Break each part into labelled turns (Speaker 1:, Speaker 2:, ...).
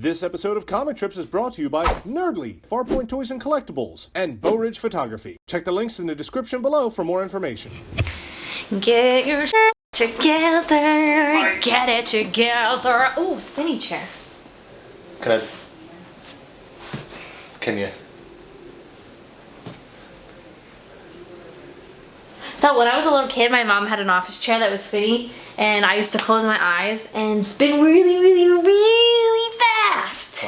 Speaker 1: This episode of Comic Trips is brought to you by Nerdly, Farpoint Toys and Collectibles, and Beau Photography. Check the links in the description below for more information.
Speaker 2: Get your together, get it together. Oh, spinny chair.
Speaker 1: Can you?
Speaker 2: So when I was a little kid, my mom had an office chair that was spinny, and I used to close my eyes and spin really fast.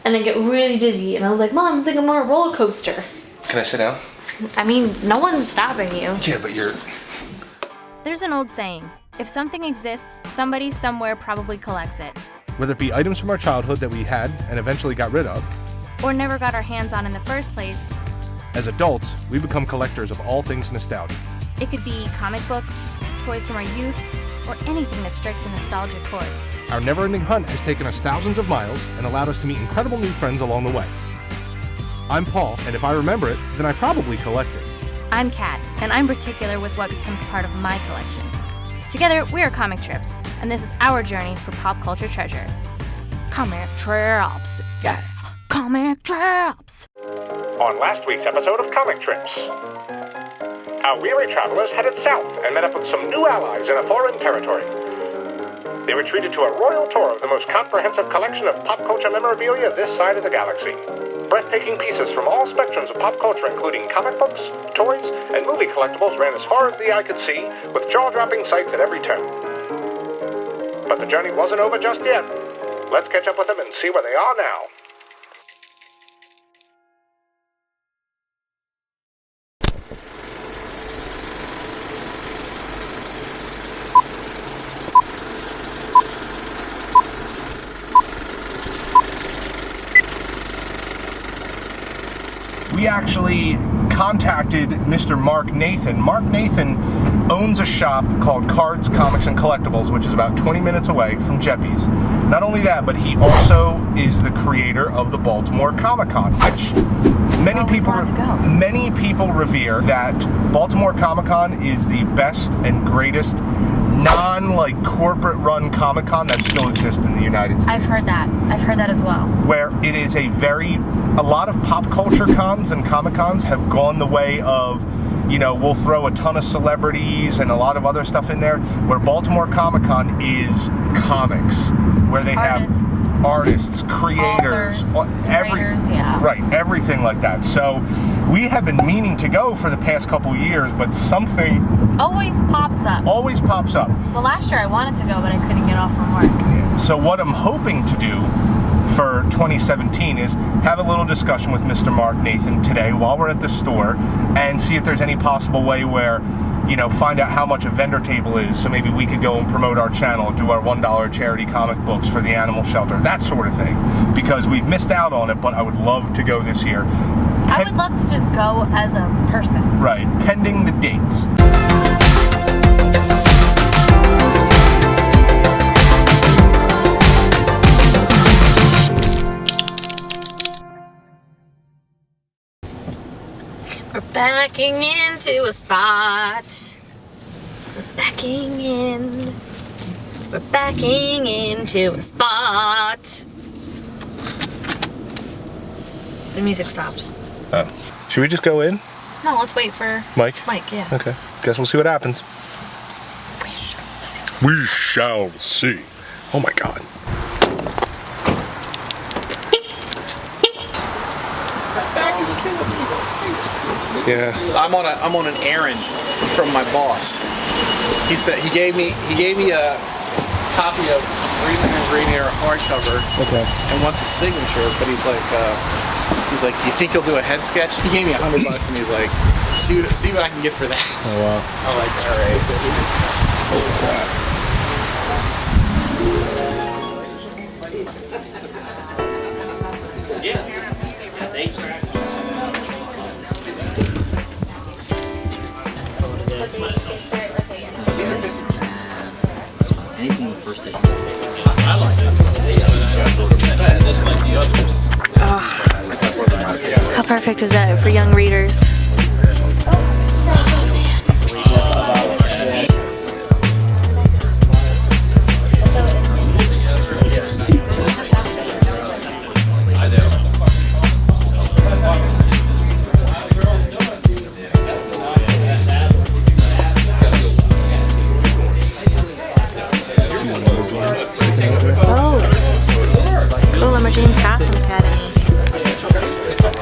Speaker 2: And then get really dizzy. And I was like, Mom, I think I'm on a roller coaster.
Speaker 1: Can I sit down?
Speaker 2: I mean, no one's stopping you.
Speaker 1: Yeah, but you're...
Speaker 3: There's an old saying, if something exists, somebody somewhere probably collects it.
Speaker 4: Whether it be items from our childhood that we had and eventually got rid of,
Speaker 3: Or never got our hands on in the first place.
Speaker 4: as adults, we become collectors of all things nostalgia.
Speaker 3: It could be comic books, toys from our youth, or anything that strikes a nostalgic chord.
Speaker 4: Our never-ending hunt has taken us thousands of miles and allowed us to meet incredible new friends along the way. I'm Paul, and if I remember it, then I probably collect it.
Speaker 3: I'm Kat, and I'm particular with what becomes part of my collection. Together, we are Comic Trips, and this is our journey for pop culture treasure. Comic Trips, yeah, Comic Trips!
Speaker 5: On last week's episode of Comic Trips, our weary travelers headed south and met up with some new allies in a foreign territory. They were treated to a royal tour of the most comprehensive collection of pop culture memorabilia this side of the galaxy. Breathtaking pieces from all spectrums of pop culture, including comic books, toys, and movie collectibles, ran as far as the eye could see, with jaw-dropping sights at every turn. But the journey wasn't over just yet. Let's catch up with them and see where they are now.
Speaker 4: We actually contacted Mr. Mark Nathan. Mark Nathan owns a shop called Cards, Comics, and Collectibles, which is about 20 minutes away from Jeppy's. Not only that, but he also is the creator of the Baltimore Comic-Con, which many people revere. That Baltimore Comic-Con is the best and greatest corporate run Comic-Con that still exists in the United States.
Speaker 3: I've heard that as well.
Speaker 4: Where it is a lot of pop culture cons and Comic-Cons have gone the way of, we'll throw a ton of celebrities and a lot of other stuff in there, where Baltimore Comic-Con is comics, where they have artists, creators, everything like that. So we have been meaning to go for the past couple years, but something
Speaker 3: Always pops up. Well, last year I wanted to go, but I couldn't get off from work.
Speaker 4: Yeah. So what I'm hoping to do for 2017 is have a little discussion with Mr. Mark Nathan today while we're at the store and see if there's any possible way where, find out how much a vendor table is, so maybe we could go and promote our channel, do our $1 charity comic books for the animal shelter, that sort of thing, because we've missed out on it, but I would love to go this year.
Speaker 3: I would love to just go as a person.
Speaker 4: Right, pending the dates.
Speaker 2: We're backing into a spot. We're backing into a spot. The music stopped.
Speaker 4: Oh. Should we just go in?
Speaker 2: No, let's wait for
Speaker 4: Mike,
Speaker 2: yeah.
Speaker 4: Okay. Guess we'll see what happens.
Speaker 2: We shall see.
Speaker 4: We shall see. Oh my God. Yeah.
Speaker 6: I'm on an errand from my boss. He gave me a copy of Green Air hardcover. Okay. And wants a signature, but he's like, do you think you'll do a head sketch? He gave me $100 and he's like, see what I can get for that.
Speaker 4: Oh wow.
Speaker 6: I'm like, all right.
Speaker 4: Holy crap.
Speaker 7: Anything with first aid. I like that. Just like the others.
Speaker 2: How perfect is that for young readers?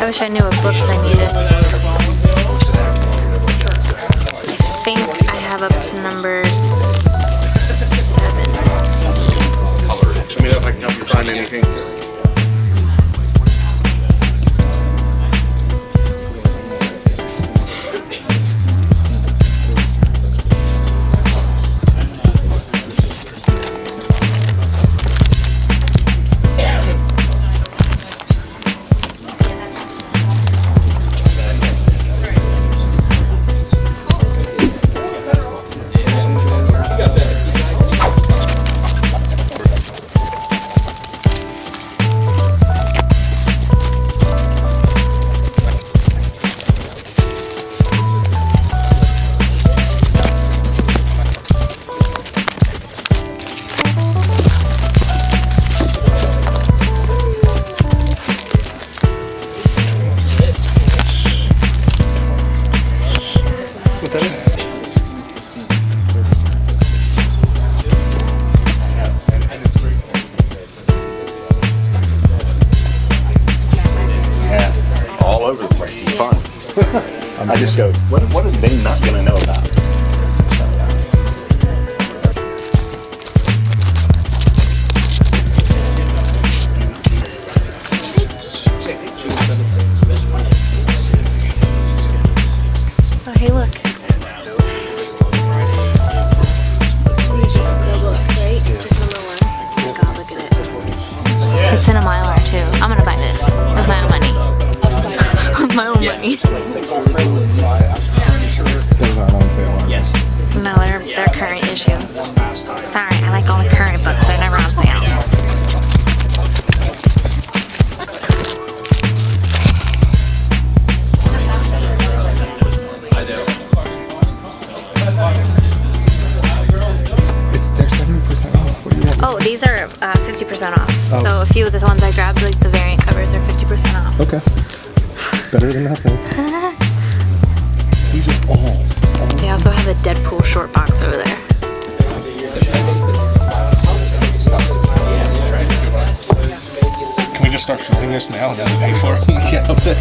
Speaker 3: wish I knew what books I needed. I think I have up to number 17.
Speaker 4: Let me know if I can help you find anything. All over the place. It's fun. I just go, what are they not going to know about?
Speaker 3: Oh, hey, look. It's in a Mylar too. I'm gonna buy this with my own money. With my own money.
Speaker 8: Those aren't on sale, are they?
Speaker 3: Yes. No, they're current issues. Sorry, I like all the current books. They're never on sale.
Speaker 8: They're 70% off. What do you want?
Speaker 3: Oh, these are 50% off.
Speaker 8: Oh.
Speaker 3: So a few of the ones I grabbed, like the variant covers, are 50% off.
Speaker 8: Okay. Better than nothing. These are all.
Speaker 3: They also have a Deadpool short box over there.
Speaker 1: Can we just start filming this now and then we pay for it when we get up there?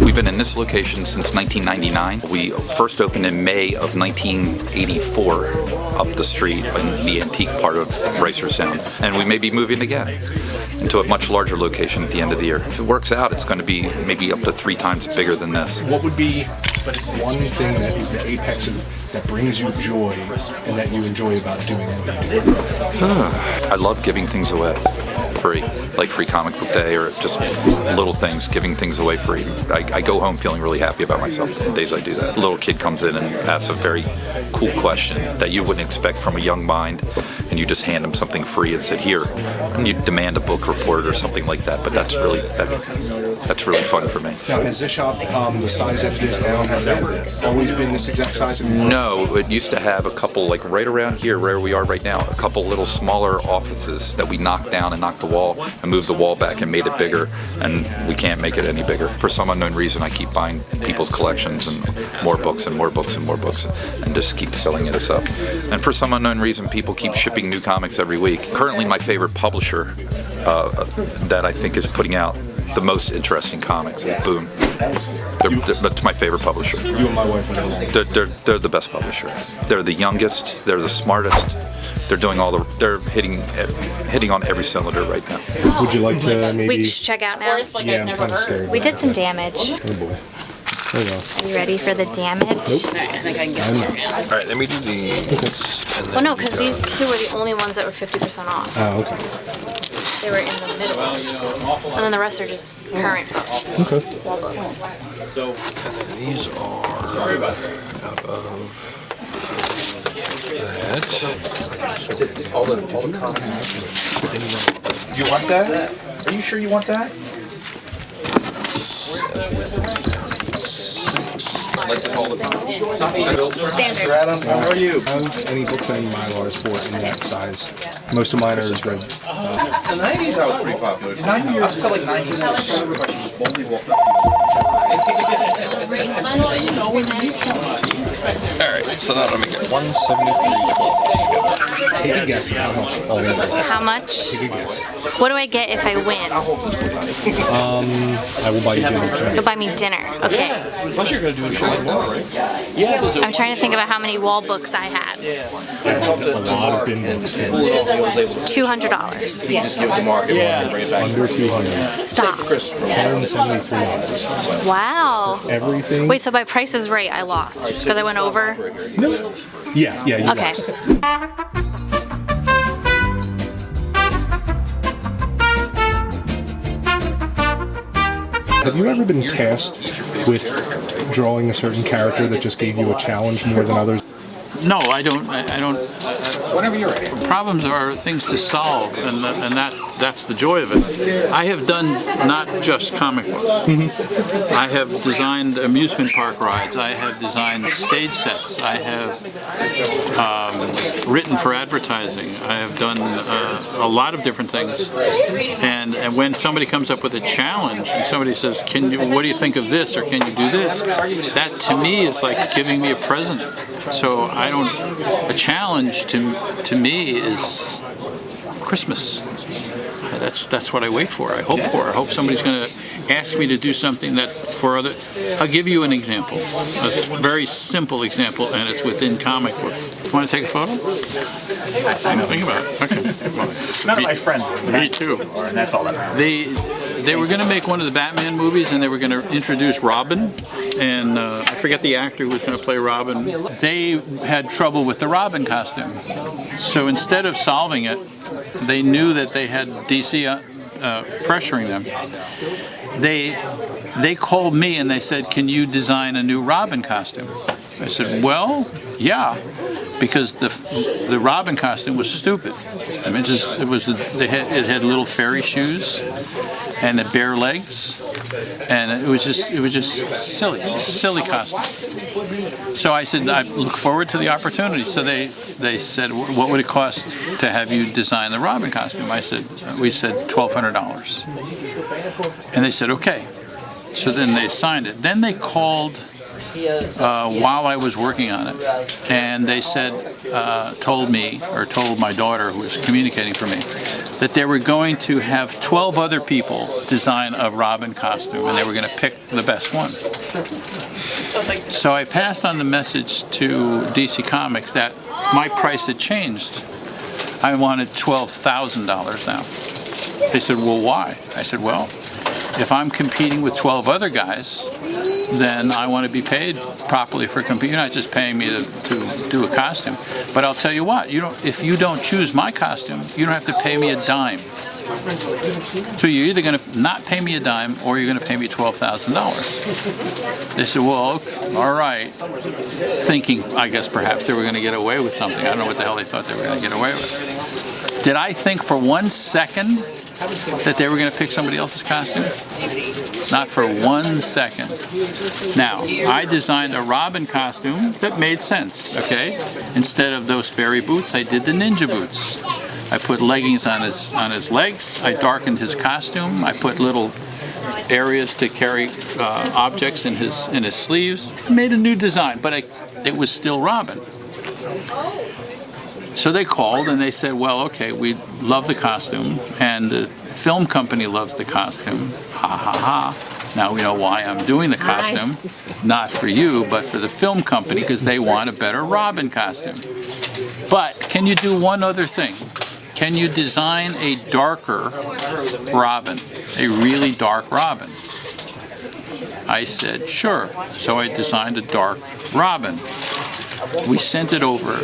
Speaker 9: We've been in this location since 1999. We first opened in May of 1984 up the street in the antique part of Reisterstown. And we may be moving again into a much larger location at the end of the year. If it works out, it's going to be maybe up to 3 times bigger than this.
Speaker 1: What would be one thing that is the apex of that brings you joy and that you enjoy about doing what you do?
Speaker 9: I love giving things away free, like free comic book day or just little things, giving things away free. I go home feeling really happy about myself the days I do that. A little kid comes in and asks a very cool question that you wouldn't expect from a young mind, and you just hand them something free and say, here, and you demand a book report or something like that, but that's really fun for me.
Speaker 1: Now, is this shop the size that it is now? Has that always been this exact size?
Speaker 9: No, it used to have a couple, like right around here where we are right now, a couple little smaller offices that we knocked down and knocked the wall and moved the wall back and made it bigger, and we can't make it any bigger. For some unknown reason, I keep buying people's collections and more books and more books and more books and just keep filling this up. And for some unknown reason, people keep shipping new comics every week. Currently, my favorite publisher that I think is putting out the most interesting comics is Beau. That's my favorite publisher.
Speaker 1: You and my wife are
Speaker 9: They're the best publisher. They're the youngest. They're the smartest. They're doing they're hitting on every cylinder right now.
Speaker 1: Would you like to maybe?
Speaker 3: We should check out now.
Speaker 1: Yeah, I'm kind of scared.
Speaker 3: We did some damage.
Speaker 1: Oh boy. There you go.
Speaker 3: Are you ready for the damage?
Speaker 1: Nope. I'm not.
Speaker 6: All right, let me do the.
Speaker 3: Well, no, because these two were the only ones that were 50% off.
Speaker 1: Oh, okay.
Speaker 3: They were in the middle. And then the rest are just current books.
Speaker 1: Okay.
Speaker 3: Wall books.
Speaker 6: And then these are above that.
Speaker 9: All the comics. You want that? Are you sure you want that?
Speaker 3: Standard.
Speaker 9: How are you?
Speaker 1: Have any books or any Mylars for in that size? Most of mine are as good.
Speaker 9: In the 90s, I was pretty popular. 90 years, up to like 96. Alright, so now let me get 173.
Speaker 8: Take a guess at how much all of it is.
Speaker 3: How much?
Speaker 8: Take a guess.
Speaker 3: What do I get if I win?
Speaker 8: I will buy you dinner tonight.
Speaker 3: You'll buy me dinner. Okay.
Speaker 7: Plus you're going to do a show tomorrow, right? Yeah.
Speaker 3: I'm trying to think about how many wall books I had.
Speaker 8: A lot of bin books too.
Speaker 3: $200.
Speaker 8: Under 200.
Speaker 3: Stop.
Speaker 8: $173.
Speaker 3: Wow.
Speaker 8: Everything.
Speaker 3: Wait, so by Price is Right, I lost because I went over.
Speaker 8: No. Yeah, you
Speaker 3: Okay.
Speaker 8: lost. Have you ever been tasked with drawing a certain character that just gave you a challenge more than others?
Speaker 10: No, I don't.
Speaker 9: Whenever you're ready.
Speaker 10: Problems are things to solve, and that's the joy of it. I have done not just comic books. I have designed amusement park rides. I have designed stage sets. I have written for advertising. I have done a lot of different things. And when somebody comes up with a challenge, and somebody says, what do you think of this, or can you do this? That to me is like giving me a present. So a challenge to me is Christmas. That's what I wait for. I hope for. I hope somebody's going to ask me to do something that for other. I'll give you an example, a very simple example, and it's within comic book. Want to take a photo? Think about it. Okay. Well,
Speaker 4: None of my friends.
Speaker 10: Me too.
Speaker 4: That's all that matters.
Speaker 10: They were going to make one of the Batman movies, and they were going to introduce Robin, and I forget the actor who was going to play Robin. They had trouble with the Robin costume, so instead of solving it, they knew that they had DC pressuring them. They called me and they said, "Can you design a new Robin costume?" I said, "Well, yeah." Because the Robin costume was stupid. I mean, it had little fairy shoes and the bare legs, and it was just silly costume. So I said, I look forward to the opportunity. So they said, what would it cost to have you design the Robin costume? We said $1,200, and they said okay. So then they signed it. Then they called. While I was working on it, and they said, told my daughter, who was communicating for me, that they were going to have 12 other people design a Robin costume, and they were going to pick the best one. So I passed on the message to DC Comics that my price had changed. I wanted $12,000 now. They said, well, why? I said, well, if I'm competing with 12 other guys, then I want to be paid properly for competing. You're not just paying me to do a costume. But I'll tell you what, if you don't choose my costume, you don't have to pay me a dime. So you're either going to not pay me a dime or you're going to pay me $12,000. They said, well, okay, all right. Thinking, I guess perhaps they were going to get away with something. I don't know what the hell they thought they were going to get away with. Did I think for 1 second that they were going to pick somebody else's costume? Not for 1 second. Now, I designed a Robin costume that made sense, okay? Instead of those fairy boots, I did the ninja boots. I put leggings on his legs. I darkened his costume. I put little areas to carry objects in his sleeves. I made a new design, but it was still Robin. So they called and they said, well, okay, we love the costume, and the film company loves the costume. Ha ha ha. Now we know why I'm doing the costume. Not for you, but for the film company, because they want a better Robin costume. But can you do one other thing? Can you design a darker Robin, a really dark Robin? I said, sure. So I designed a dark Robin. We sent it over,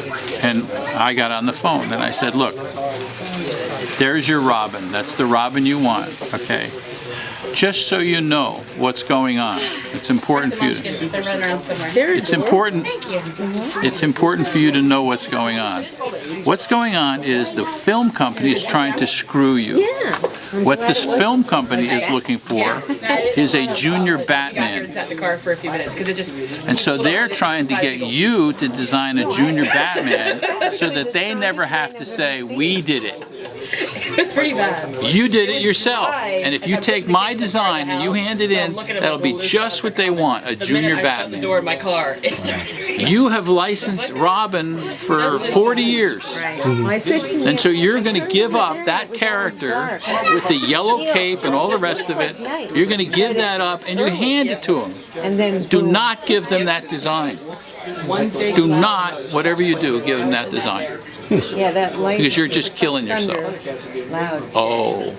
Speaker 10: and I got on the phone, and I said, look, there's your Robin. That's the Robin you want, okay? Just so you know what's going on. It's important for you. It's important for you to know what's going on. What's going on is the film company is trying to screw you. What this film company is looking for is a junior Batman. And so they're trying to get you to design a junior Batman so that they never have to say, we did it.
Speaker 11: It's pretty bad.
Speaker 10: You did it yourself. And if you take my design and you hand it in, that'll be just what they want, a junior
Speaker 11: Shut the
Speaker 10: Batman.
Speaker 11: door of my car. It's
Speaker 10: You have licensed Robin for 40 years. And so you're going to give up that character with the yellow cape and all the rest of it. You're going to give that up and you hand it to them. Do not give them that design. Do not, whatever you do, give them that design.
Speaker 12: Yeah, that light.
Speaker 10: Because you're just killing yourself.
Speaker 12: Loud.
Speaker 10: Oh.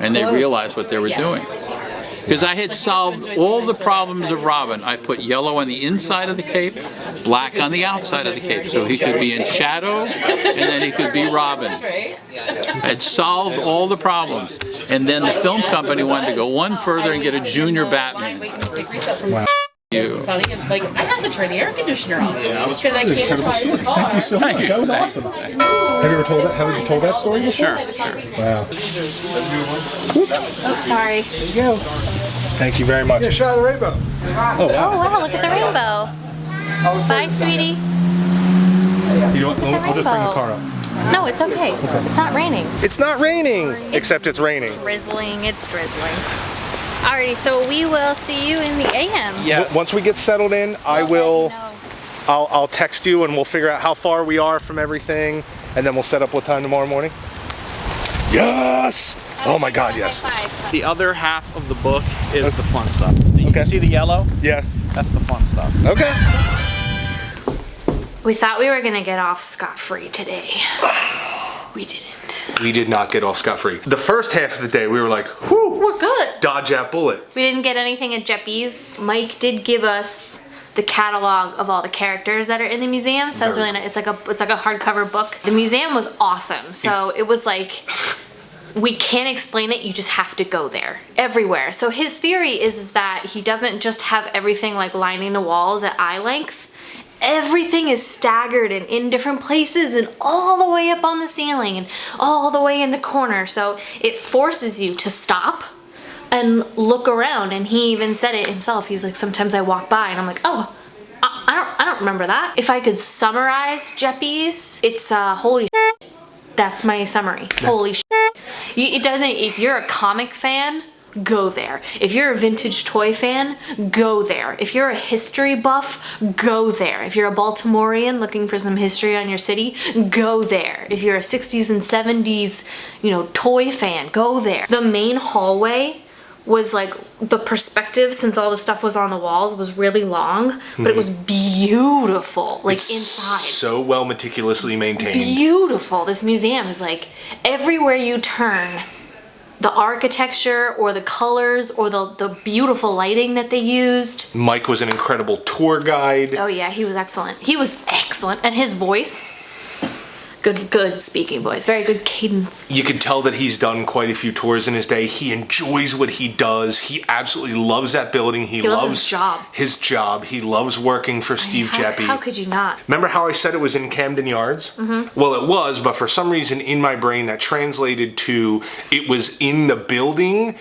Speaker 10: And they realized what they were doing. Because I had solved all the problems of Robin. I put yellow on the inside of the cape, black on the outside of the cape, so he could be in shadow, and then he could be Robin. I had solved all the problems. And then the film company wanted to go one further and get a junior Batman.
Speaker 11: Wow. Sunny, and like I have to turn the air conditioner on because I can't drive the car.
Speaker 8: Thank you so much. That was awesome. Have you ever told that story before?
Speaker 10: Sure.
Speaker 8: Wow.
Speaker 3: Oh, sorry.
Speaker 8: There you go. Thank you very much.
Speaker 13: Yeah, shot of the rainbow.
Speaker 8: Oh, wow.
Speaker 3: Oh, wow, look at the rainbow. Bye, sweetie.
Speaker 8: You know what? We'll just bring the car up.
Speaker 3: No, it's okay. It's not raining.
Speaker 4: It's not raining, except it's raining.
Speaker 3: Drizzling. It's drizzling. Alrighty, so we will see you in the AM.
Speaker 4: Yes. Once we get settled in, I'll text you and we'll figure out how far we are from everything, and then we'll set up what time tomorrow morning. Yes! Oh my God, yes.
Speaker 14: The other half of the book is the fun stuff. You can see the yellow?
Speaker 4: Yeah.
Speaker 14: That's the fun stuff.
Speaker 4: Okay.
Speaker 2: We thought we were gonna get off scot-free today. We didn't.
Speaker 4: We did not get off scot-free. The first half of the day, we were like, whew,
Speaker 2: We're good.
Speaker 4: dodge that bullet.
Speaker 2: We didn't get anything at Jeppy's. Mike did give us the catalog of all the characters that are in the museum, so it's really nice. It's like a hardcover book. The museum was awesome, so it was like, we can't explain it, you just have to go there. Everywhere. So his theory is that he doesn't just have everything like lining the walls at eye length. Everything is staggered and in different places and all the way up on the ceiling and all the way in the corner. So it forces you to stop and look around. And he even said it himself. He's like, sometimes I walk by and I'm like, oh, I don't remember that. If I could summarize Jeppy's, it's holy shit. That's my summary. Holy shit. It doesn't, if you're a comic fan, go there. If you're a vintage toy fan, go there. If you're a history buff, go there. If you're a Baltimorean looking for some history on your city, go there. If you're a 60s and 70s, toy fan, go there. The main hallway was like, the perspective, since all the stuff was on the walls, was really long, but it was beautiful, like
Speaker 4: it's
Speaker 2: inside.
Speaker 4: So well meticulously maintained.
Speaker 2: Beautiful. This museum is like, everywhere you turn, the architecture or the colors or the beautiful lighting that they used.
Speaker 4: Mike was an incredible tour guide.
Speaker 2: Oh yeah, he was excellent. He was excellent. And his voice, good speaking voice, very good cadence.
Speaker 4: You can tell that he's done quite a few tours in his day. He enjoys what he does. He absolutely loves that building. He loves his job. He loves working for Steve Jeppy.
Speaker 2: How could you not?
Speaker 4: Remember how I said it was in Camden Yards?
Speaker 2: Mm-hmm.
Speaker 4: Well, it was, but for some reason in my brain that translated to it was in the building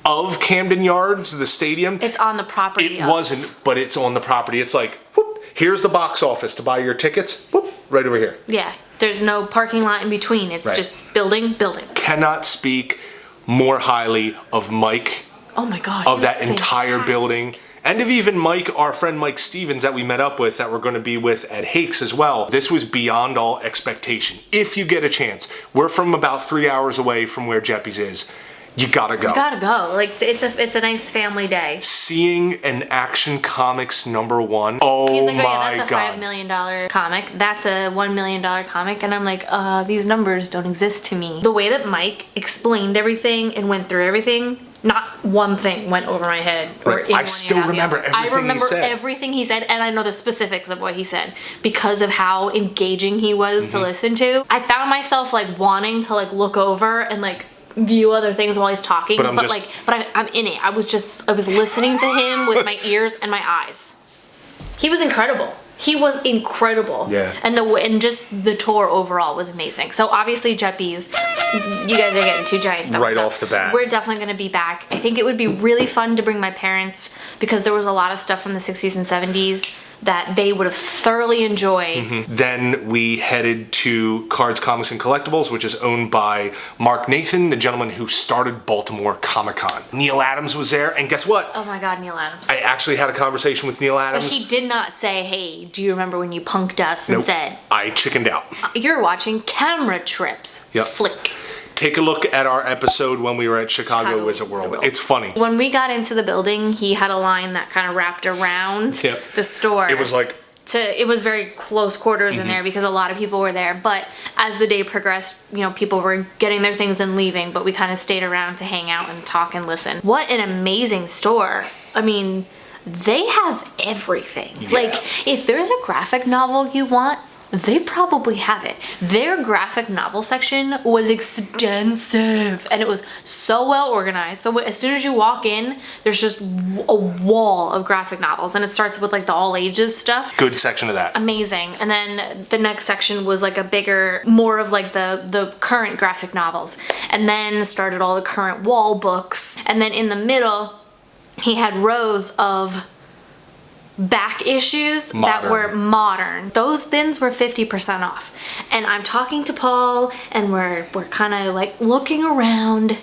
Speaker 4: of Camden Yards, the stadium.
Speaker 2: It's on the property.
Speaker 4: It wasn't, but it's on the property. It's like, whoop, here's the box office to buy your tickets. Whoop, right over here.
Speaker 2: Yeah. There's no parking lot in between. It's just building.
Speaker 4: Cannot speak more highly of Mike.
Speaker 2: Oh my God.
Speaker 4: Of that entire building. And of even Mike, our friend Mike Stevens that we met up with, that we're going to be with at Hakes as well. This was beyond all expectation. If you get a chance, we're from about 3 hours away from where Jeppy's is. You gotta go.
Speaker 2: You gotta go. Like, it's a nice family day.
Speaker 4: Seeing an Action Comics #1. Oh,
Speaker 2: he's like,
Speaker 4: my
Speaker 2: yeah, that's a
Speaker 4: God.
Speaker 2: $5 million comic. That's a $1 million comic. And I'm like, these numbers don't exist to me. The way that Mike explained everything and went through everything, not one thing went over my head. Or
Speaker 4: I still remember everything he said.
Speaker 2: I remember everything he said, and I know the specifics of what he said because of how engaging he was to listen to. I found myself like wanting to like look over and like view other things while he's talking, but I'm in it. I was listening to him with my ears and my eyes. He was incredible. He was incredible.
Speaker 4: Yeah.
Speaker 2: And just the tour overall was amazing. So obviously Jeppy's, you guys are getting 2 giant thumbs
Speaker 4: right
Speaker 2: up.
Speaker 4: off the bat.
Speaker 2: We're definitely going to be back. I think it would be really fun to bring my parents because there was a lot of stuff from the 60s and 70s that they would have thoroughly enjoyed.
Speaker 4: Then we headed to Cards, Comics, and Collectibles, which is owned by Mark Nathan, the gentleman who started Baltimore Comic-Con. Neal Adams was there, and guess what?
Speaker 2: Oh my God, Neal Adams.
Speaker 4: I actually had a conversation with Neal Adams.
Speaker 2: But he did not say, hey, do you remember when you punked us and said...
Speaker 4: I chickened out.
Speaker 2: You're watching ComicTrips.
Speaker 4: Yep.
Speaker 2: Flick.
Speaker 4: Take a look at our episode when we were at Chicago Wizard World. It's funny.
Speaker 2: When we got into the building, he had a line that kind of wrapped around the store.
Speaker 4: It was like...
Speaker 2: It was very close quarters in there because a lot of people were there. But as the day progressed, you know, people were getting their things and leaving, but we kind of stayed around to hang out and talk and listen. What an amazing store. I mean, they have everything.
Speaker 4: Yeah.
Speaker 2: Like, if there's a graphic novel you want, they probably have it. Their graphic novel section was extensive and it was so well organized. So as soon as you walk in, there's just a wall of graphic novels, and it starts with like the all ages stuff.
Speaker 4: Good section of that.
Speaker 2: Amazing. And then the next section was like a bigger, more of like the current graphic novels, and then started all the current wall books. And then in the middle, he had rows of back issues that were modern. Those bins were 50% off. And I'm talking to Paul, and we're kind of like looking around,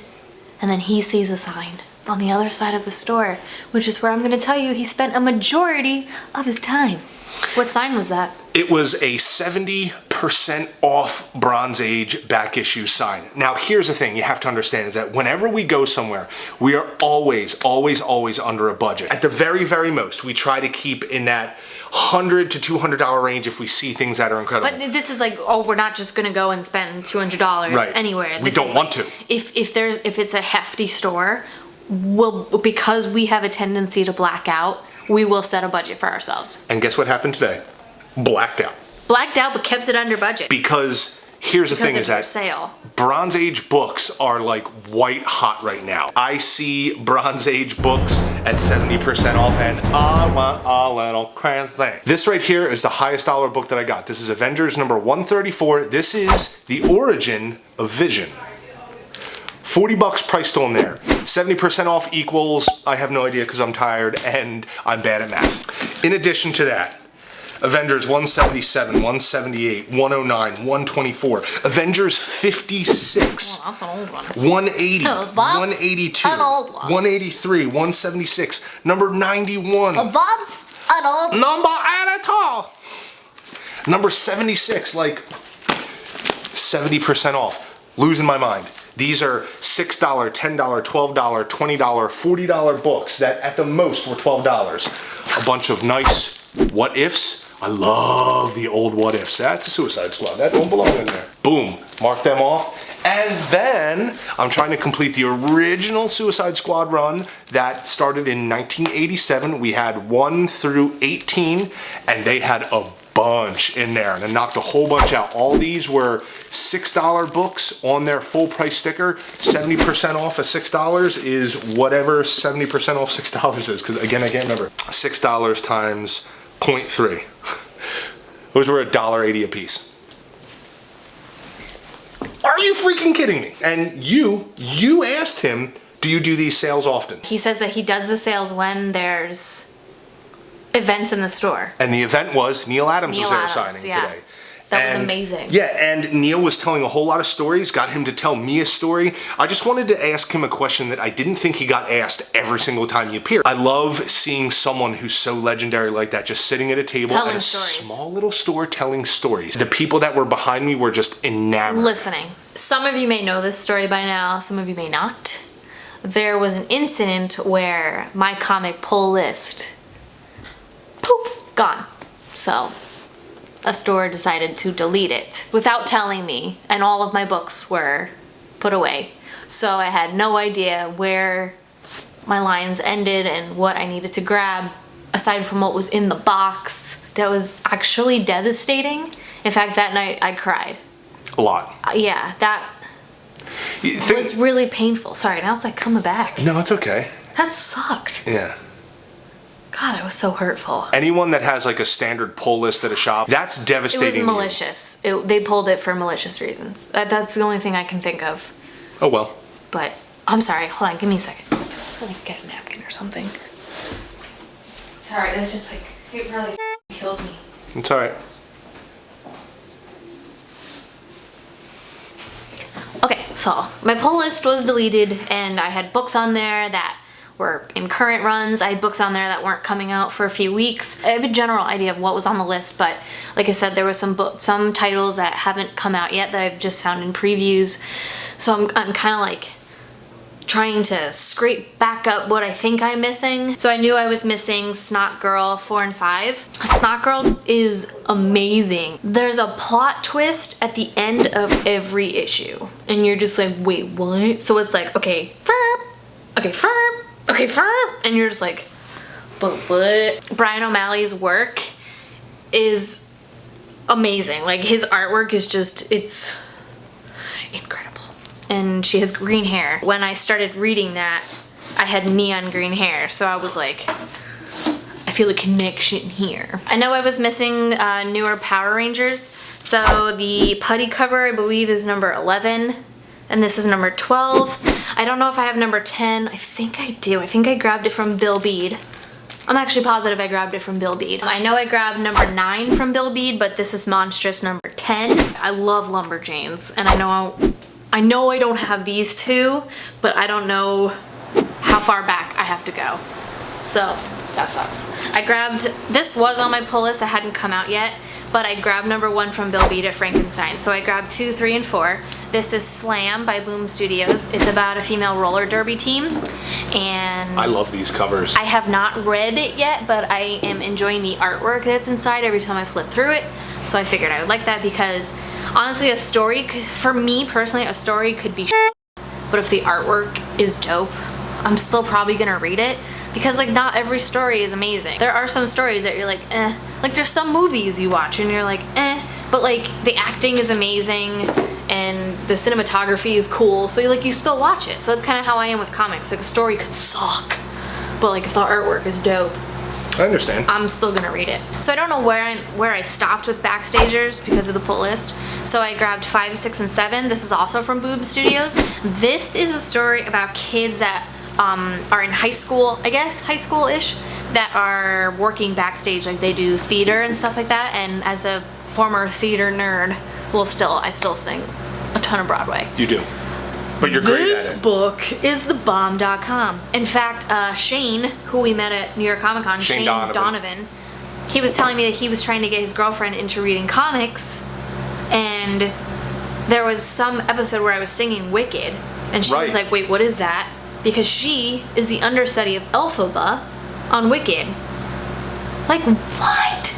Speaker 2: and then he sees a sign on the other side of the store, which is where I'm going to tell you he spent a majority of his time. What sign was that?
Speaker 4: It was a 70% off Bronze Age back issue sign. Now, here's the thing you have to understand is that whenever we go somewhere, we are always under a budget. At the very, very most, we try to keep in that $100 to $200 range if we see things that are incredible.
Speaker 2: But this is like, oh, we're not just gonna go and spend $200 anywhere.
Speaker 4: We don't want to.
Speaker 2: If it's a hefty store, because we have a tendency to black out, we will set a budget for ourselves.
Speaker 4: And guess what happened today? Blacked out.
Speaker 2: Blacked out, but kept it under budget.
Speaker 4: Because here's the thing is that
Speaker 2: sale.
Speaker 4: Bronze Age books are like white hot right now. I see Bronze Age books at 70% off, and I want a little crazy. This right here is the highest dollar book that I got. This is Avengers number 134. This is The Origin of Vision. 40 bucks priced on there. 70% off equals, I have no idea because I'm tired and I'm bad at math. In addition to that, Avengers 177, 178, 109, 124, Avengers 56,
Speaker 2: that's an old one.
Speaker 4: 180, 182, 183, 176, number 91.
Speaker 2: That's an old
Speaker 4: number at all. Number 76, like 70% off. Losing my mind. These are $6, $10, $12, $20, $40 books that at the most were $12. A bunch of nice what ifs. I love the old what ifs. That's a Suicide Squad. That don't belong in there. Boom. Mark them off. And then I'm trying to complete the original Suicide Squad run that started in 1987. We had 1 through 18, and they had a bunch in there, and I knocked a whole bunch out. All these were $6 books on their full price sticker. 70% off of $6 is whatever 70% off $6 is, because again, I can't remember. $6 times 0.3. Those were $1.80 a piece. Are you freaking kidding me? And you asked him, do you do these sales often?
Speaker 2: He says that he does the sales when there's events in the store.
Speaker 4: And the event was Neal Adams was there signing today.
Speaker 2: That was amazing.
Speaker 4: Yeah, and Neal was telling a whole lot of stories, got him to tell me a story. I just wanted to ask him a question that I didn't think he got asked every single time he appeared. I love seeing someone who's so legendary like that, just sitting at a table at a small little store telling stories. The people that were behind me were just enamored.
Speaker 2: Listening. Some of you may know this story by now, some of you may not. There was an incident where my comic pull list, poof, gone. So a store decided to delete it without telling me, and all of my books were put away. So I had no idea where my lines ended and what I needed to grab aside from what was in the box. That was actually devastating. In fact, that night I cried.
Speaker 4: A lot.
Speaker 2: Yeah, that was really painful. Sorry, now it's like coming back.
Speaker 4: No, it's okay.
Speaker 2: That sucked.
Speaker 4: Yeah.
Speaker 2: God, that was so hurtful.
Speaker 4: Anyone that has like a standard pull list at a shop, that's devastating.
Speaker 2: It was malicious. They pulled it for malicious reasons. That's the only thing I can think of.
Speaker 4: Oh well.
Speaker 2: But I'm sorry. Hold on. Give me a second. Let me get a napkin or something. Sorry, that's just like it really killed me.
Speaker 4: It's alright.
Speaker 2: Okay, so my pull list was deleted and I had books on there that were in current runs. I had books on there that weren't coming out for a few weeks. I have a general idea of what was on the list, but like I said, there was some titles that haven't come out yet that I've just found in previews. So I'm kind of like trying to scrape back up what I think I'm missing. So I knew I was missing Snot Girl 4 and 5. Snot Girl is amazing. There's a plot twist at the end of every issue. And you're just like, wait, what? So it's like, okay, firm, okay, firm, okay, firm. And you're just like, but what? Brian O'Malley's work is amazing. Like his artwork is just, it's incredible. And she has green hair. When I started reading that, I had neon green hair, so I was like, I feel a connection here. I know I was missing newer Power Rangers, so the putty cover I believe is number 11, and this is number 12. I don't know if I have number 10. I think I do. I think I grabbed it from Bill Bede. I'm actually positive I grabbed it from Bill Bede. I know I grabbed number 9 from Bill Bede, but this is monstrous number 10. I love Lumberjanes, and I know I don't have these two, but I don't know how far back I have to go. So that sucks. I grabbed, this was on my pull list that hadn't come out yet, but I grabbed number 1 from Bill Bede at Frankenstein. So I grabbed 2, 3, and 4. This is Slam by Boom Studios. It's about a female roller derby team, and
Speaker 4: I love these covers.
Speaker 2: I have not read it yet, but I am enjoying the artwork that's inside every time I flip through it. So I figured I would like that because honestly, a story, for me personally, a story could be but if the artwork is dope, I'm still probably gonna read it because like not every story is amazing. There are some stories that you're like, eh. Like there's some movies you watch and you're like, eh. But like the acting is amazing and the cinematography is cool, so you still watch it. So that's kind of how I am with comics. Like a story could suck, but like if the artwork is dope,
Speaker 4: I understand.
Speaker 2: I'm still gonna read it. So I don't know where I stopped with Backstagers because of the pull list. So I grabbed 5, 6, and 7. This is also from Boom Studios. This is a story about kids that are in high school, I guess, high school-ish, that are working backstage, like they do theater and stuff like that. And as a former theater nerd, I still sing a ton of Broadway.
Speaker 4: You do. But you're great at it.
Speaker 2: This book is thebomb.com. In fact, Shane, who we met at New York Comic Con, Shane Donovan, he was telling me that he was trying to get his girlfriend into reading comics, and there was some episode where I was singing Wicked, and she was like, wait, what is that? Because she is the understudy of Elphaba on Wicked. Like, what?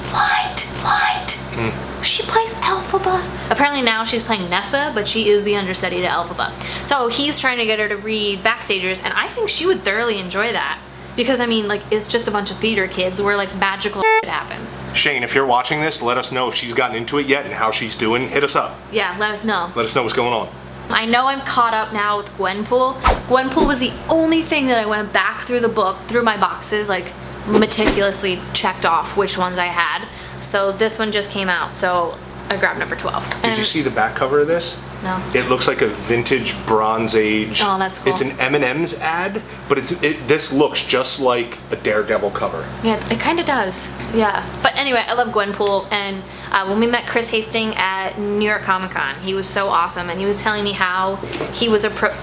Speaker 2: She plays Elphaba. Apparently now she's playing Nessa, but she is the understudy to Elphaba. So he's trying to get her to read Backstagers, and I think she would thoroughly enjoy that. Because I mean, like, it's just a bunch of theater kids where like magical shit happens.
Speaker 4: Shane, if you're watching this, let us know if she's gotten into it yet and how she's doing. Hit us up.
Speaker 2: Yeah, let us know.
Speaker 4: Let us know what's going on.
Speaker 2: I know I'm caught up now with Gwenpool. Gwenpool was the only thing that I went back through the book, through my boxes, like meticulously checked off which ones I had. So this one just came out, so I grabbed number 12.
Speaker 4: Did you see the back cover of this?
Speaker 2: No.
Speaker 4: It looks like a vintage Bronze Age.
Speaker 2: Oh, that's cool.
Speaker 4: It's an M&M's ad, but this looks just like a Daredevil cover.
Speaker 2: Yeah, it kind of does. Yeah. But anyway, I love Gwenpool, and when we met Chris Hastings at New York Comic Con, he was so awesome, and he was telling me how he was approached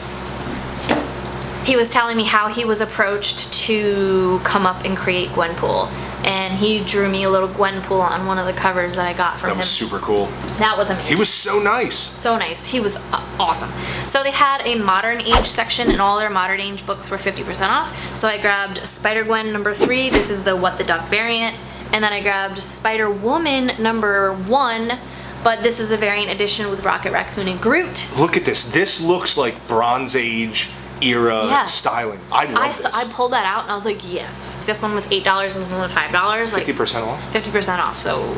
Speaker 2: to come up and create Gwenpool. And he drew me a little Gwenpool on one of the covers that I got from him.
Speaker 4: That was super cool.
Speaker 2: That was amazing.
Speaker 4: He was so nice.
Speaker 2: So nice. He was awesome. So they had a Modern Age section, and all their Modern Age books were 50% off. So I grabbed Spider-Gwen number 3. This is the What the Duck variant. And then I grabbed Spider-Woman number 1. But this is a variant edition with Rocket Raccoon and Groot.
Speaker 4: Look at this. This looks like Bronze Age era styling. I love this.
Speaker 2: I pulled that out and I was like, yes. This one was $8 and this one was $5.
Speaker 4: 50% off?
Speaker 2: 50% off, so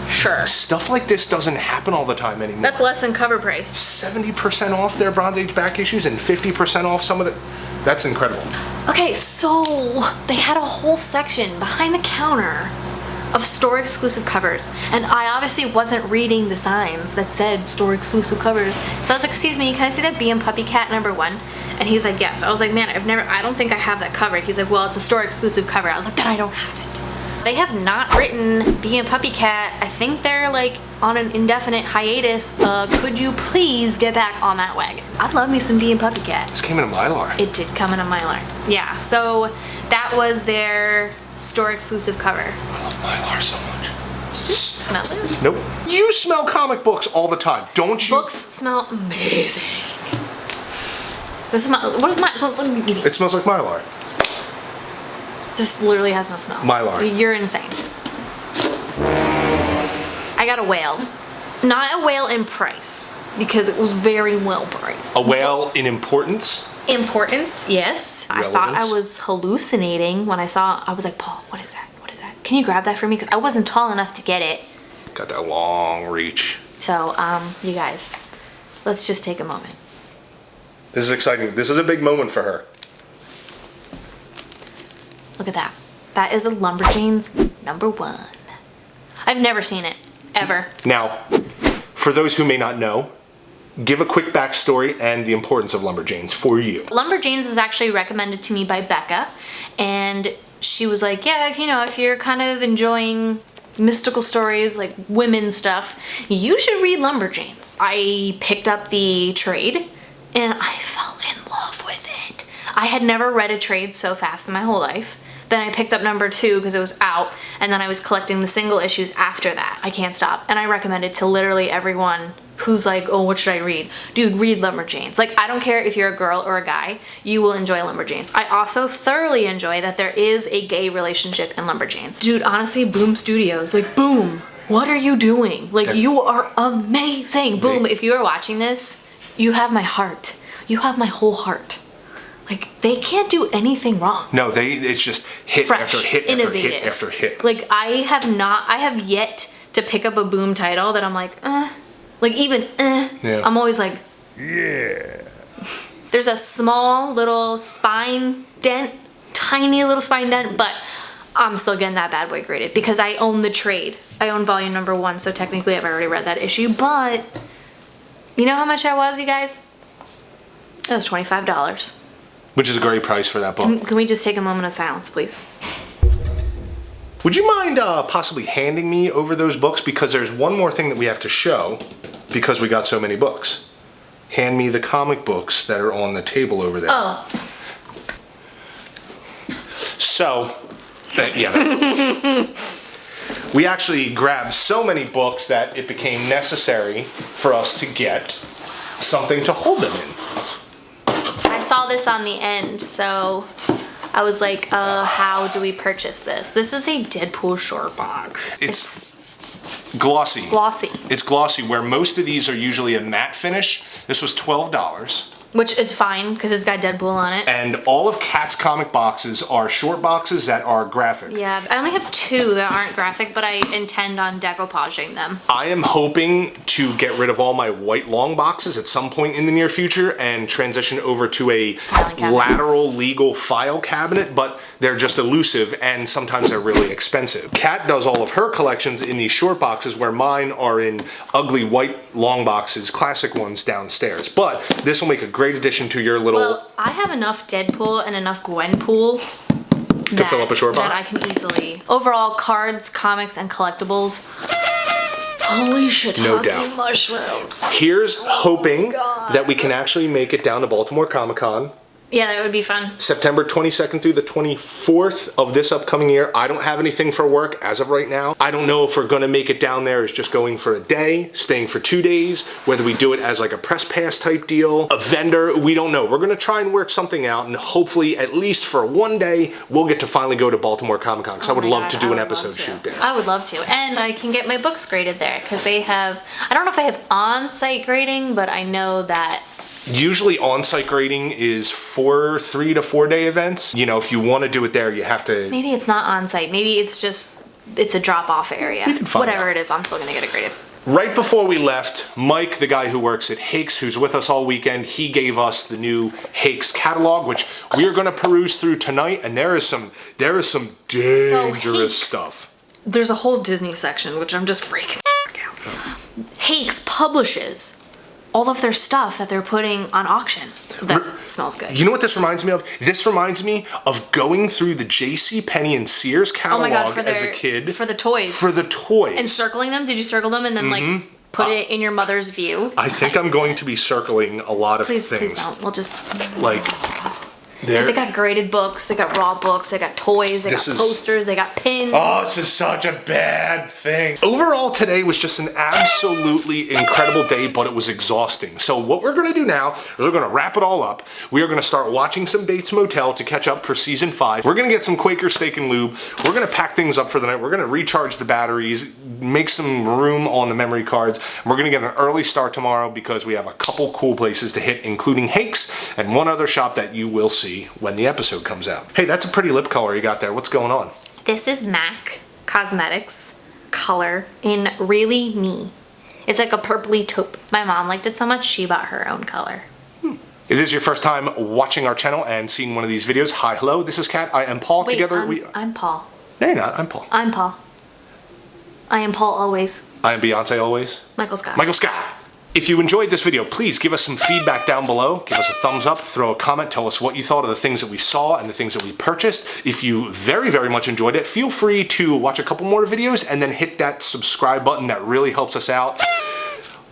Speaker 2: sure.
Speaker 4: Stuff like this doesn't happen all the time anymore.
Speaker 2: That's less than cover price.
Speaker 4: 70% off their Bronze Age back issues and 50% off some of the... That's incredible.
Speaker 2: Okay, so they had a whole section behind the counter of store exclusive covers, and I obviously wasn't reading the signs that said store exclusive covers, so I was like, excuse me, can I see that Bee and Puppy Cat number 1? And he's like, yes. I was like, man, I don't think I have that covered. He's like, well, it's a store exclusive cover. I was like, then I don't have it. They have not written Bee and Puppy Cat. I think they're like on an indefinite hiatus. Could you please get back on that wagon? I'd love me some Bee and Puppy Cat.
Speaker 4: This came in a Mylar.
Speaker 2: It did come in a Mylar. Yeah, so that was their store exclusive cover.
Speaker 4: I love Mylar so much.
Speaker 2: Did you smell it?
Speaker 4: Nope. You smell comic books all the time, don't you?
Speaker 2: Books smell amazing. Does it smell, what is my, let me give you.
Speaker 4: It smells like Mylar.
Speaker 2: This literally has no smell.
Speaker 4: Mylar.
Speaker 2: You're insane. I got a whale. Not a whale in price, because it was very well priced.
Speaker 4: A whale in importance?
Speaker 2: Importance, yes.
Speaker 4: Relevance?
Speaker 2: I thought I was hallucinating when I saw, I was like, Paul, what is that? What is that? Can you grab that for me? Because I wasn't tall enough to get it.
Speaker 4: Got that long reach.
Speaker 2: So, you guys, let's just take a moment.
Speaker 4: This is exciting. This is a big moment for her.
Speaker 2: Look at that. That is a Lumberjanes #1. I've never seen it, ever.
Speaker 4: Now, for those who may not know, give a quick backstory and the importance of Lumberjanes for you.
Speaker 2: Lumberjanes was actually recommended to me by Becca, and she was like, yeah, you know, if you're kind of enjoying mystical stories, like women stuff, you should read Lumberjanes. I picked up the trade, and I fell in love with it. I had never read a trade so fast in my whole life. Then I picked up #2 because it was out, and then I was collecting the single issues after that. I can't stop. And I recommend it to literally everyone who's like, oh, what should I read? Dude, read Lumberjanes. Like, I don't care if you're a girl or a guy, you will enjoy Lumberjanes. I also thoroughly enjoy that there is a gay relationship in Lumberjanes. Dude, honestly, Boom Studios, like, Boom, what are you doing? Like, you are amazing. Boom, if you are watching this, you have my heart. You have my whole heart. Like, they can't do anything wrong.
Speaker 4: No, it's just hit
Speaker 2: Fresh,
Speaker 4: after hit
Speaker 2: innovative.
Speaker 4: after hit after hit.
Speaker 2: Like, I have yet to pick up a Boom title that I'm like, like even,
Speaker 4: Yeah.
Speaker 2: I'm always like, yeah. There's a small little spine dent, tiny little spine dent, but I'm still getting that bad boy graded because I own the trade. I own volume #1, so technically I've already read that issue, but you know how much that was, you guys? It was $25.
Speaker 4: Which is a great price for that book.
Speaker 2: Can we just take a moment of silence, please?
Speaker 4: Would you mind possibly handing me over those books? Because there's one more thing that we have to show because we got so many books. Hand me the comic books that are on the table over there.
Speaker 2: Oh.
Speaker 4: So, yeah, we actually grabbed so many books that it became necessary for us to get something to hold them in.
Speaker 2: I saw this on the end, so I was like, how do we purchase this? This is a Deadpool short box.
Speaker 4: It's glossy.
Speaker 2: Glossy.
Speaker 4: It's glossy, where most of these are usually a matte finish. This was $12.
Speaker 2: Which is fine, because it's got Deadpool on it.
Speaker 4: And all of Kat's comic boxes are short boxes that are graphic.
Speaker 2: Yeah, I only have 2 that aren't graphic, but I intend on decoupaging them.
Speaker 4: I am hoping to get rid of all my white long boxes at some point in the near future and transition over to a lateral legal file cabinet, but they're just elusive and sometimes they're really expensive. Kat does all of her collections in these short boxes where mine are in ugly white long boxes, classic ones downstairs. But this will make a great addition to your little...
Speaker 2: Well, I have enough Deadpool and enough Gwenpool
Speaker 4: to fill up a short box?
Speaker 2: that I can easily... Overall, cards, comics, and collectibles. Holy shit,
Speaker 4: no doubt.
Speaker 2: Mushrooms.
Speaker 4: Here's hoping that we can actually make it down to Baltimore Comic Con.
Speaker 2: Yeah, that would be fun.
Speaker 4: September 22nd through the 24th of this upcoming year. I don't have anything for work as of right now. I don't know if we're gonna make it down there as just going for a day, staying for 2 days, whether we do it as like a press pass type deal, a vendor, we don't know. We're gonna try and work something out, and hopefully at least for one day, we'll get to finally go to Baltimore Comic Con, because I would love to do an episode shoot there.
Speaker 2: I would love to, and I can get my books graded there, because they have, I don't know if they have on-site grading, but I know that
Speaker 4: usually on-site grading is 3 to 4 day events. You know, if you want to do it there, you have to...
Speaker 2: Maybe it's not on-site. Maybe it's just, it's a drop-off area.
Speaker 4: You can find
Speaker 2: Whatever
Speaker 4: out.
Speaker 2: it is, I'm still going to get it graded.
Speaker 4: Right before we left, Mike, the guy who works at Hakes, who's with us all weekend, he gave us the new Hakes catalog, which we are going to peruse through tonight, and there is some dangerous stuff.
Speaker 2: There's a whole Disney section, which I'm just freaking out. Hakes publishes all of their stuff that they're putting on auction. That smells good.
Speaker 4: You know what this reminds me of? This reminds me of going through the JCPenney and Sears catalog as a kid.
Speaker 2: For the toys.
Speaker 4: For the toys.
Speaker 2: And circling them. Did you circle them and then like put it in your mother's view?
Speaker 4: I think I'm going to be circling a lot of things.
Speaker 2: Please don't. We'll just...
Speaker 4: Like...
Speaker 2: They got graded books, they got raw books, they got toys, they got posters, they got pins.
Speaker 4: Oh, this is such a bad thing. Overall, today was just an absolutely incredible day, but it was exhausting. So what we're gonna do now is we're gonna wrap it all up. We are gonna start watching some Bates Motel to catch up for season 5. We're gonna get some Quaker Steak and Lube. We're gonna pack things up for the night. We're gonna recharge the batteries, make some room on the memory cards. And we're gonna get an early start tomorrow because we have a couple cool places to hit, including Hakes and one other shop that you will see when the episode comes out. Hey, that's a pretty lip color you got there. What's going on?
Speaker 2: This is MAC Cosmetics color in Really Me. It's like a purpley taupe. My mom liked it so much, she bought her own color.
Speaker 4: If this is your first time watching our channel and seeing one of these videos, hi, hello, this is Kat. I am Paul.
Speaker 2: Wait,
Speaker 4: together
Speaker 2: I'm Paul.
Speaker 4: No, you're not. I'm Paul.
Speaker 2: I'm Paul. I am Paul always.
Speaker 4: I am Beyonce always.
Speaker 2: Michael Scott.
Speaker 4: Michael Scott. If you enjoyed this video, please give us some feedback down below. Give us a thumbs up, throw a comment, tell us what you thought of the things that we saw and the things that we purchased. If you very, very much enjoyed it, feel free to watch a couple more videos and then hit that subscribe button. That really helps us out.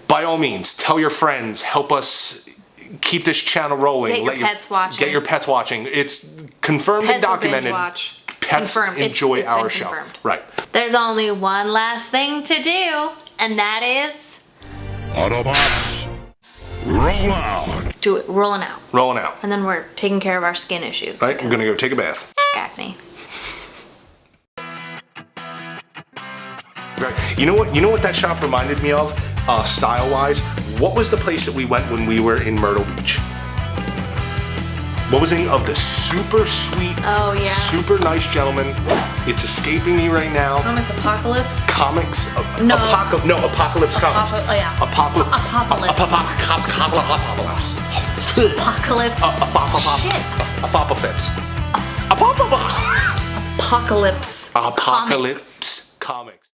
Speaker 4: By all means, tell your friends, help us keep this channel rolling.
Speaker 2: Get your pets watching.
Speaker 4: Get your pets watching. It's confirmed and documented.
Speaker 2: Watch.
Speaker 4: Pets
Speaker 2: confirmed.
Speaker 4: enjoy our show.
Speaker 2: Confirmed.
Speaker 4: Right.
Speaker 2: There's only one last thing to do, and that is...
Speaker 5: Autobots, roll out.
Speaker 2: Do it. Rolling out.
Speaker 4: Rolling out.
Speaker 2: And then we're taking care of our skin issues.
Speaker 4: Right, I'm gonna go take a bath.
Speaker 2: Acne.
Speaker 4: Right. You know what that shop reminded me of, style-wise? What was the place that we went when we were in Myrtle Beach? What was the name of the super sweet, super nice gentleman? It's escaping me right now.
Speaker 2: Comics Apocalypse?
Speaker 4: Comics?
Speaker 2: No.
Speaker 4: Apocalypse Comics.
Speaker 2: Yeah.
Speaker 4: Apocalypse.
Speaker 2: Apocalypse.
Speaker 4: Apocalypse.
Speaker 2: Apocalypse.
Speaker 4: Apocalypse Comics.